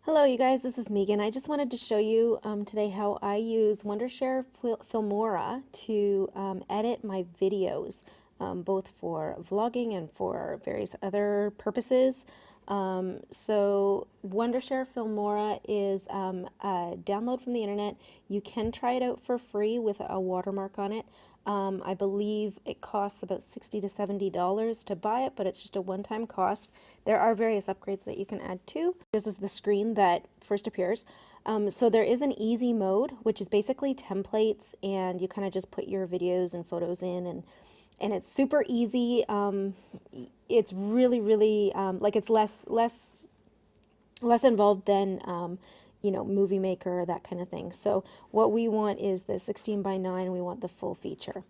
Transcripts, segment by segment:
Hello you guys, this is Megan. I just wanted to show you today how I use Wondershare Filmora to edit my videos, both for vlogging and for various other purposes. So Wondershare Filmora is a download from the internet. You can try it out for free with a watermark on it. I believe it costs about $60 to $70 to buy it, but it's just a one-time cost. There are various upgrades that you can add too. This is the screen that first appears. So there is an easy mode, which is basically templates, and you kind of just put your videos and photos in, and it's super easy. It's really like it's less involved than Movie Maker, that kind of thing. So what we want is the 16:9. We want the full feature.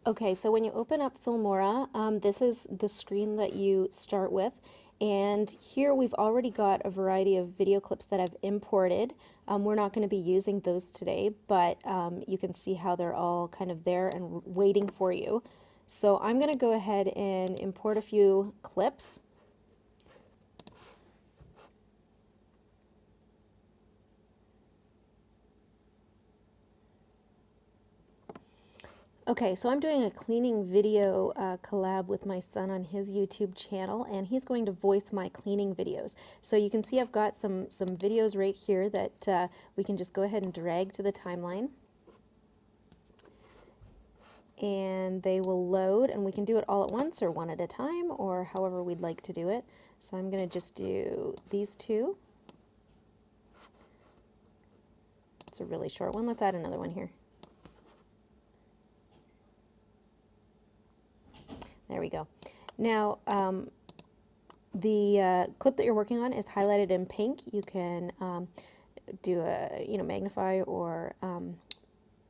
Okay, so when you open up Filmora, this is the screen that you start with. And here we've already got a variety of video clips that I've imported. We're not going to be using those today, but you can see how they're all kind of there and waiting for you. So I'm going to go ahead and import a few clips. Okay, so I'm doing a cleaning video collab with my son on his YouTube channel, and he's going to voice my cleaning videos. So you can see I've got some videos right here that we can just go ahead and drag to the timeline. And they will load, and we can do it all at once or one at a time or however we'd like to do it. So I'm going to just do these two. It's a really short one. Let's add another one here. There we go. Now, the clip that you're working on is highlighted in pink. You can do a magnify or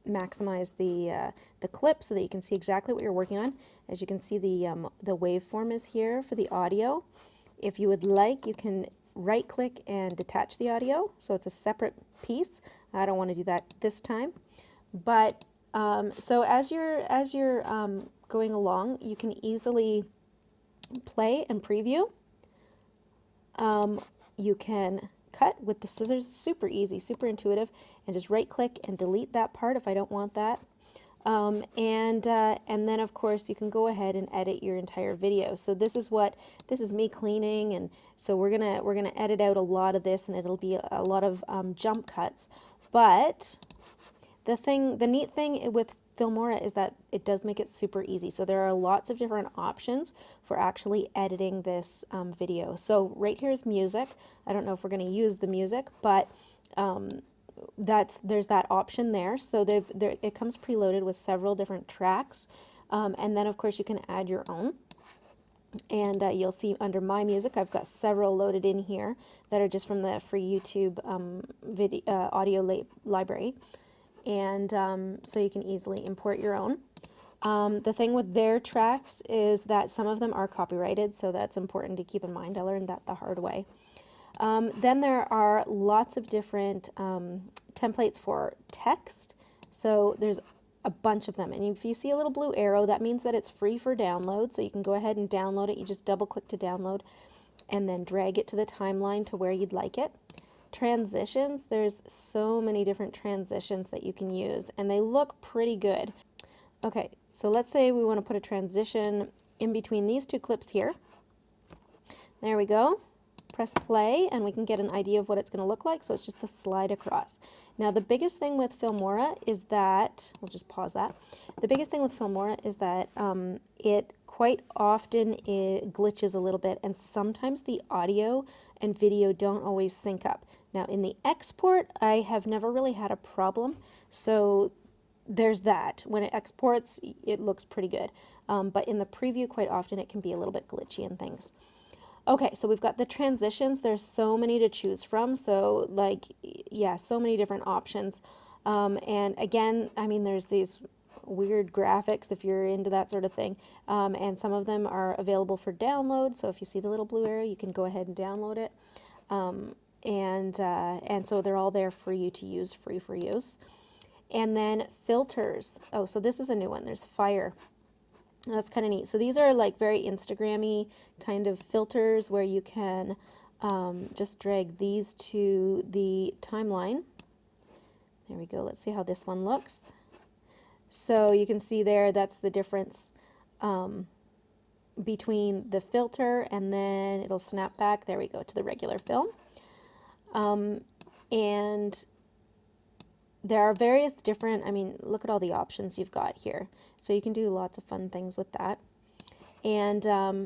maximize the clip so that you can see exactly what you're working on. As you can see, the waveform is here for the audio. If you would like, you can right click and detach the audio so it's a separate piece. I don't want to do that this time, but so as you're going along, you can easily play and preview. You can cut with the scissors, super easy, super intuitive, and just right click and delete that part if I don't want that. And then of course you can go ahead and edit your entire video. So this is me cleaning, and so we're gonna edit out a lot of this, and it'll be a lot of jump cuts. But the neat thing with Filmora is that it does make it super easy. So there are lots of different options for actually editing this video. So right here is music. I don't know if we're going to use the music, but there's that option there. So it comes preloaded with several different tracks, and then of course you can add your own. And you'll see under my music, I've got several loaded in here that are just from the free YouTube audio library. And so you can easily import your own. The thing with their tracks is that some of them are copyrighted, so that's important to keep in mind. I learned that the hard way. Then there are lots of different templates for text. So there's a bunch of them, and if you see a little blue arrow, that means that it's free for download, so you can go ahead and download it. You just double click to download and then drag it to the timeline to where you'd like it. Transitions, there's so many different transitions that you can use, and they look pretty good. Okay, so let's say we want to put a transition in between these two clips here. There we go. Press play, and we can get an idea of what it's going to look like. So it's just the slide across. Now the biggest thing with Filmora is that, we'll just pause that. The biggest thing with Filmora is that it quite often it glitches a little bit, and sometimes the audio and video don't always sync up. Now in the export, I have never really had a problem, so there's that. When it exports, it looks pretty good, but in the preview, quite often it can be a little bit glitchy and things. Okay, so we've got the transitions. There's so many to choose from, so yeah, so many different options. And again, I mean, there's these weird graphics if you're into that sort of thing, and some of them are available for download. So if you see the little blue arrow, you can go ahead and download it, and so they're all there for you to use, free for use. And then filters. Oh, so this is a new one. There's fire. That's kind of neat. So these are like very Instagram-y kind of filters where you can just drag these to the timeline. There we go. Let's see how this one looks. So you can see there, that's the difference between the filter, and then it'll snap back. There we go, to the regular film. And there are various different, I mean, look at all the options you've got here. So you can do lots of fun things with that. And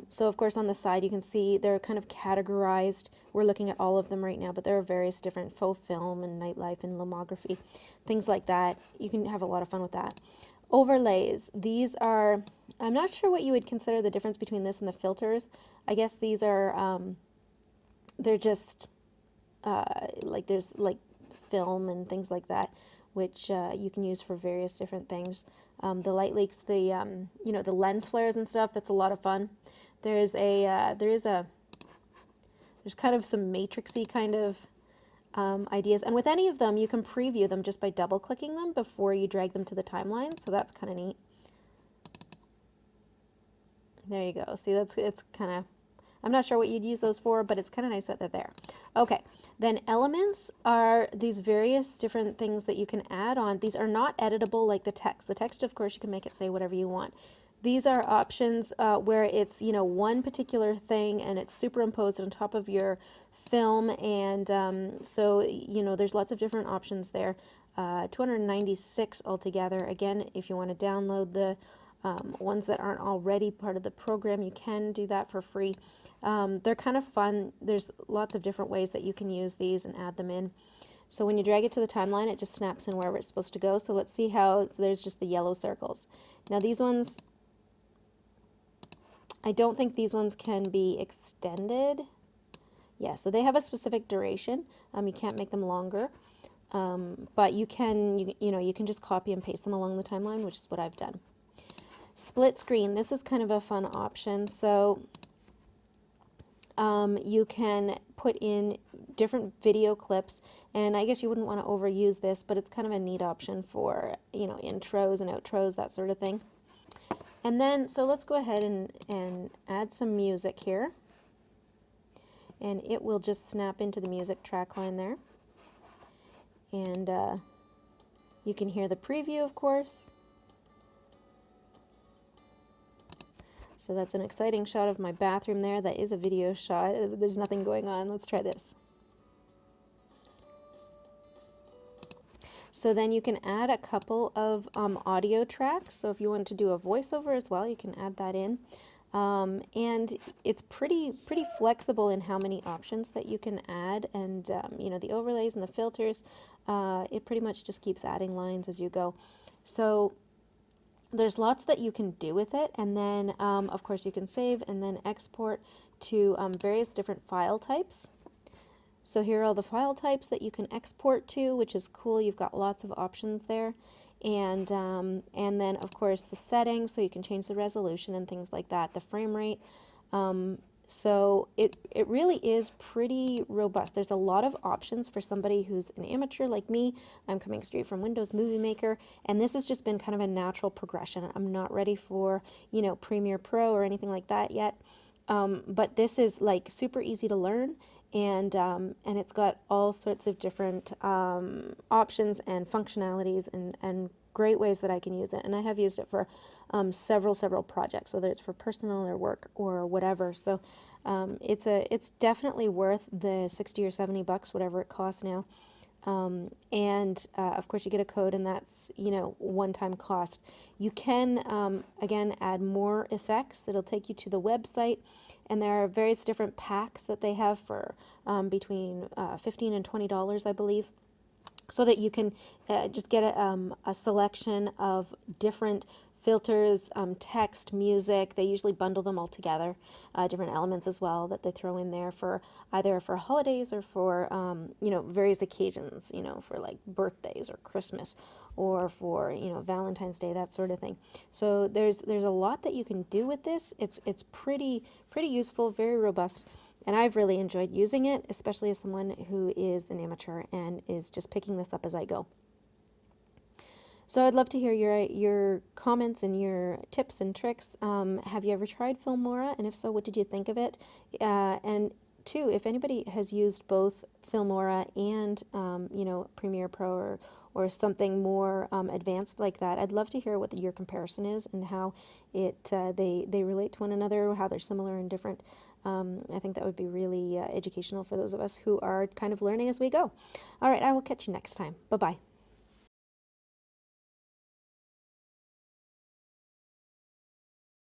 so, of course, on the side, you can see they're kind of categorized. We're looking at all of them right now, but there are various different faux film and nightlife and lomography, things like that. You can have a lot of fun with that. Overlays. These are, I'm not sure what you would consider the difference between this and the filters. I guess these are, they're just, like there's like film and things like that, which you can use for various different things. The light leaks, the you know, the lens flares and stuff. That's a lot of fun. There's there's kind of some matrixy kind of ideas, and with any of them, you can preview them just by double clicking them before you drag them to the timeline. So that's kind of neat. There you go. See, it's kind of, I'm not sure what you'd use those for, but it's kind of nice that they're there. Okay, then elements are these various different things that you can add on. These are not editable like the text. The text, of course, you can make it say whatever you want. These are options where it's, you know, one particular thing and it's superimposed on top of your film, and so, you know, there's lots of different options there. 296 altogether. Again, if you want to download the ones that aren't already part of the program, you can do that for free. They're kind of fun. There's lots of different ways that you can use these and add them in. So when you drag it to the timeline, it just snaps in wherever it's supposed to go. So let's see how, so there's just the yellow circles. Now these ones, I don't think these ones can be extended. Yeah, so they have a specific duration. You can't make them longer. But you can, you know, you can just copy and paste them along the timeline, which is what I've done. Split screen, this is kind of a fun option. So you can put in different video clips, and I guess you wouldn't want to overuse this, but it's kind of a neat option for, you know, intros and outros, that sort of thing. And then, so let's go ahead and add some music here, and it will just snap into the music track line there. And you can hear the preview, of course. So that's an exciting shot of my bathroom there. That is a video shot. There's nothing going on. Let's try this. So then you can add a couple of audio tracks. So if you want to do a voiceover as well, you can add that in. And it's pretty flexible in how many options that you can add, and you know, the overlays and the filters, it pretty much just keeps adding lines as you go. So there's lots that you can do with it, and then of course you can save and then export to various different file types. So here are all the file types that you can export to, which is cool. You've got lots of options there. And then of course the settings, so you can change the resolution and things like that, the frame rate. So it really is pretty robust. There's a lot of options for somebody who's an amateur like me. I'm coming straight from Windows Movie Maker, and this has just been kind of a natural progression. I'm not ready for, you know, Premiere Pro or anything like that yet. But this is like super easy to learn, and it's got all sorts of different options and functionalities and great ways that I can use it. And I have used it for several projects, whether it's for personal or work or whatever. So it's definitely worth the 60 or 70 bucks, whatever it costs now. Of course you get a code, and that's, you know, one-time cost. You can again add more effects. It'll take you to the website, and there are various different packs that they have for between $15 and $20, I believe, so that you can just get a selection of different filters, text, music. They usually bundle them all together, different elements as well that they throw in there for either for holidays or for you know, various occasions, you know, for like birthdays or Christmas, or for, you know, Valentine's Day, that sort of thing. So there's a lot that you can do with this. It's pretty useful, very robust, and I've really enjoyed using it, especially as someone who is an amateur and is just picking this up as I go. So I'd love to hear your comments and your tips and tricks. Have you ever tried Filmora? And if so, what did you think of it? And too, if anybody has used both Filmora and Premiere Pro or something more advanced like that, I'd love to hear what your comparison is and how they relate to one another, how they're similar and different. I think that would be really educational for those of us who are kind of learning as we go. All right, I will catch you next time. Bye-bye.